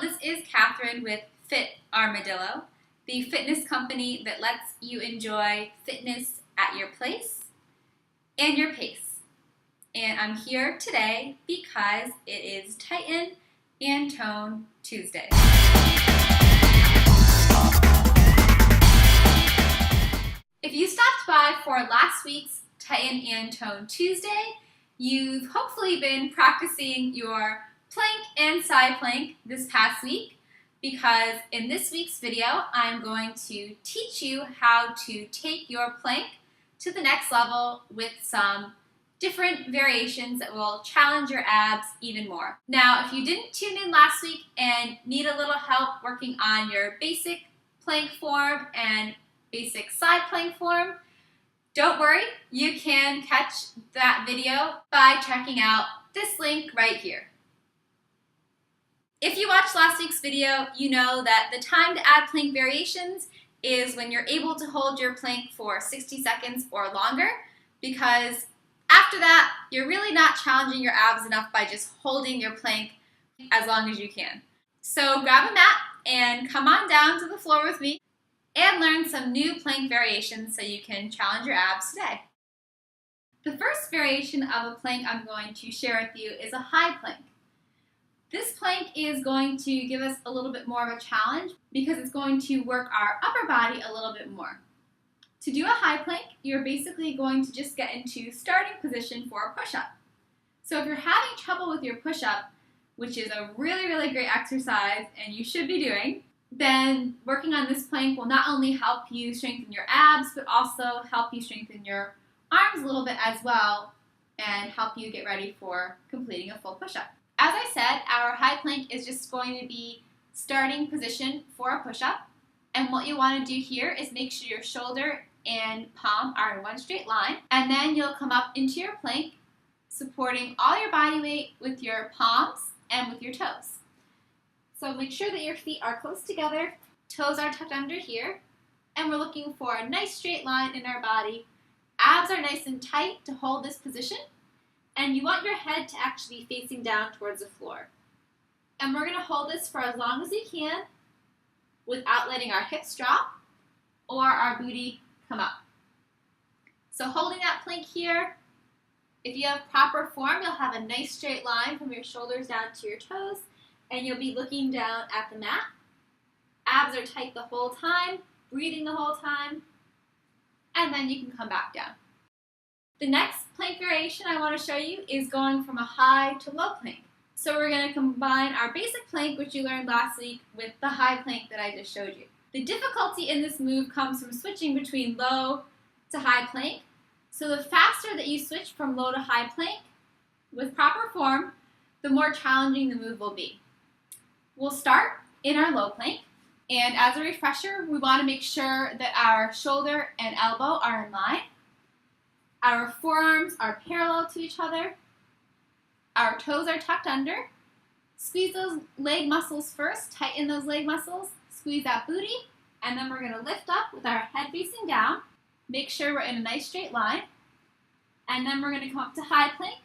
Hello, this is Catherine with Fit Armadillo, the fitness company that lets you enjoy fitness at your place and your pace. And I'm here today because it is Tighten and Tone Tuesday. If you stopped by for last week's Tighten and Tone Tuesday, you've hopefully been practicing your plank and side plank this past week, because in this week's video I'm going to teach you how to take your plank to the next level with some different variations that will challenge your abs even more. Now, if you didn't tune in last week and need a little help working on your basic plank form and basic side plank form, don't worry, you can catch that video by checking out this link right here. If you watched last week's video, you know that the time to add plank variations is when you're able to hold your plank for 60 seconds or longer, because after that, you're really not challenging your abs enough by just holding your plank as long as you can. So grab a mat and come on down to the floor with me and learn some new plank variations so you can challenge your abs today. The first variation of a plank I'm going to share with you is a high plank. This plank is going to give us a little bit more of a challenge because it's going to work our upper body a little bit more. To do a high plank, you're basically going to just get into starting position for a push-up. So if you're having trouble with your push-up, which is a really great exercise and you should be doing, then working on this plank will not only help you strengthen your abs, but also help you strengthen your arms a little bit as well and help you get ready for completing a full push-up. As I said, our high plank is just going to be starting position for a push-up. And what you want to do here is make sure your shoulder and palm are in one straight line. And then you'll come up into your plank, supporting all your body weight with your palms and with your toes. So make sure that your feet are close together, toes are tucked under here, and we're looking for a nice straight line in our body. Abs are nice and tight to hold this position. And you want your head to actually be facing down towards the floor. And we're going to hold this for as long as we can without letting our hips drop or our booty come up. So holding that plank here, if you have proper form, you'll have a nice straight line from your shoulders down to your toes, and you'll be looking down at the mat. Abs are tight the whole time, breathing the whole time, and then you can come back down. The next plank variation I want to show you is going from a high to low plank. So we're going to combine our basic plank, which you learned last week, with the high plank that I just showed you. The difficulty in this move comes from switching between low to high plank. So the faster that you switch from low to high plank with proper form, the more challenging the move will be. We'll start in our low plank. And as a refresher, we want to make sure that our shoulder and elbow are in line. Our forearms are parallel to each other. Our toes are tucked under. Squeeze those leg muscles first, tighten those leg muscles, squeeze that booty, and then we're going to lift up with our head facing down. Make sure we're in a nice straight line. And then we're going to come up to high plank.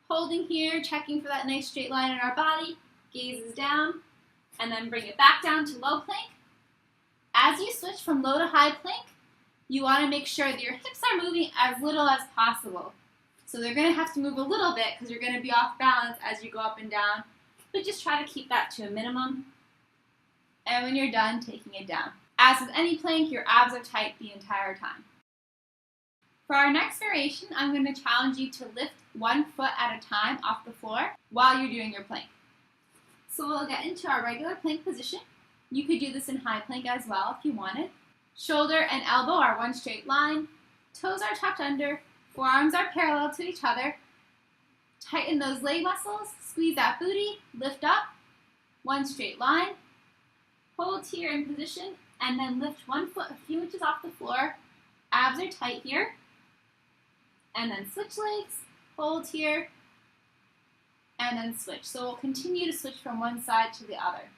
Holding here, checking for that nice straight line in our body, gaze is down, and then bring it back down to low plank. As you switch from low to high plank, you want to make sure that your hips are moving as little as possible. So they're going to have to move a little bit because you're going to be off balance as you go up and down, but just try to keep that to a minimum. And when you're done, taking it down. As with any plank, your abs are tight the entire time. For our next variation, I'm going to challenge you to lift one foot at a time off the floor while you're doing your plank. So we'll get into our regular plank position. You could do this in high plank as well if you wanted. Shoulder and elbow are one straight line. Toes are tucked under. Forearms are parallel to each other. Tighten those leg muscles. Squeeze that booty. Lift up. One straight line. Hold here in position. And then lift one foot a few inches off the floor. Abs are tight here. And then switch legs. Hold here. And then switch. So we'll continue to switch from one side to the other.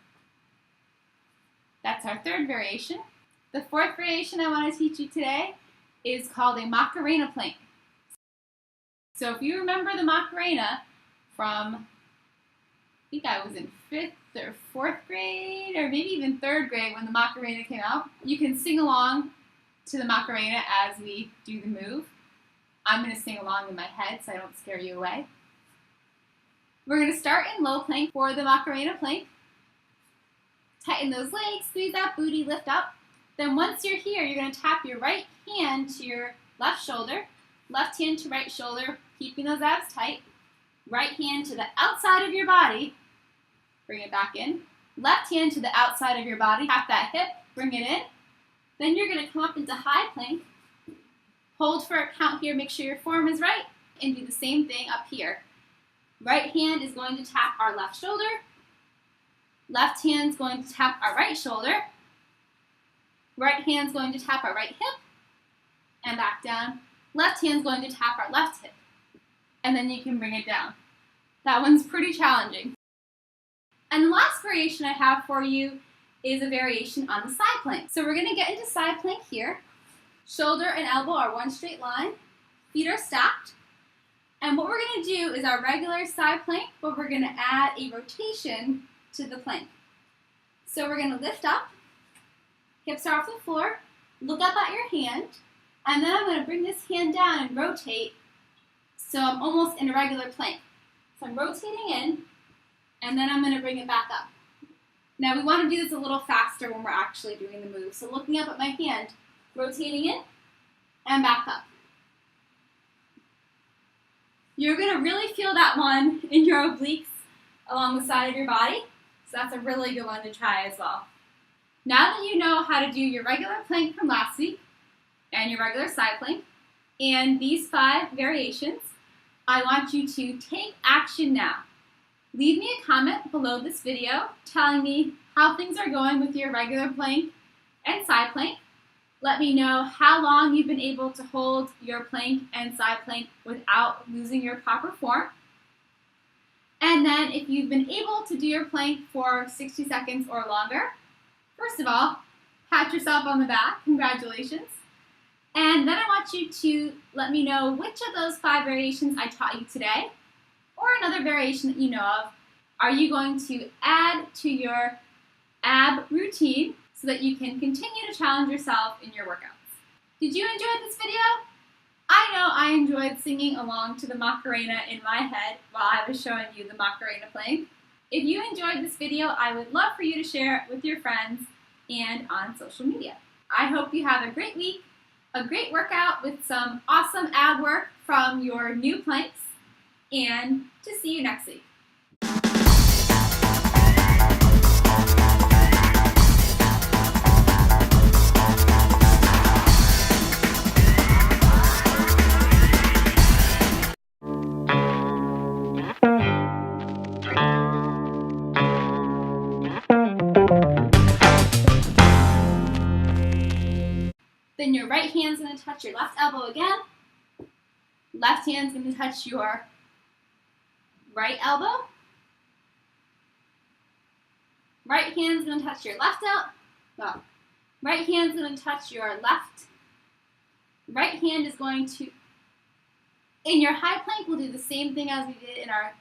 That's our third variation. The fourth variation I want to teach you today is called a Macarena Plank. So if you remember the Macarena from think I was in 5th or 4th grade, or maybe even 3rd grade when the Macarena came out. You can sing along to the Macarena as we do the move. I'm going to sing along in my head so I don't scare you away. We're going to start in low plank for the Macarena Plank. Tighten those legs, squeeze that booty, lift up. Then once you're here, you're going to tap your right hand to your left shoulder, left hand to right shoulder, keeping those abs tight. Right hand to the outside of your body, bring it back in. Left hand to the outside of your body, tap that hip, bring it in. Then you're going to come up into high plank. Hold for a count here, make sure your form is right, and do the same thing up here. Right hand is going to tap our left shoulder. Left hand is going to tap our right shoulder. Right hand is going to tap our right hip, and back down. Left hand is going to tap our left hip, and then you can bring it down. That one's pretty challenging. And the last variation I have for you is a variation on the side plank. So we're going to get into side plank here. Shoulder and elbow are one straight line. Feet are stacked. And what we're going to do is our regular side plank, but we're going to add a rotation to the plank. So we're going to lift up, hips are off the floor, look up at your hand, and then I'm going to bring this hand down and rotate so I'm almost in a regular plank. So I'm rotating in, and then I'm going to bring it back up. Now we want to do this a little faster when we're actually doing the move. So looking up at my hand, rotating in, and back up. You're going to really feel that one in your obliques along the side of your body. So that's a really good one to try as well. Now that you know how to do your regular plank from last week and your regular side plank and these 5 variations, I want you to take action now. Leave me a comment below this video telling me how things are going with your regular plank and side plank. Let me know how long you've been able to hold your plank and side plank without losing your proper form. And then if you've been able to do your plank for 60 seconds or longer, first of all, pat yourself on the back. Congratulations. And then I want you to let me know which of those 5 variations I taught you today, or another variation that you know of, are you going to add to your ab routine so that you can continue to challenge yourself in your workouts. Did you enjoy this video? I know I enjoyed singing along to the Macarena in my head while I was showing you the Macarena Plank. If you enjoyed this video, I would love for you to share it with your friends and on social media. I hope you have a great week, a great workout with some awesome ab work from your new planks, and to see you next week. Then your right hand's going to touch your left elbow again. Left hand's going to touch your right elbow. Right hand's going to touch your left elbow. Well, right hand's going to touch your left. Right hand is going to, in your high plank, we'll do the same thing as we did in our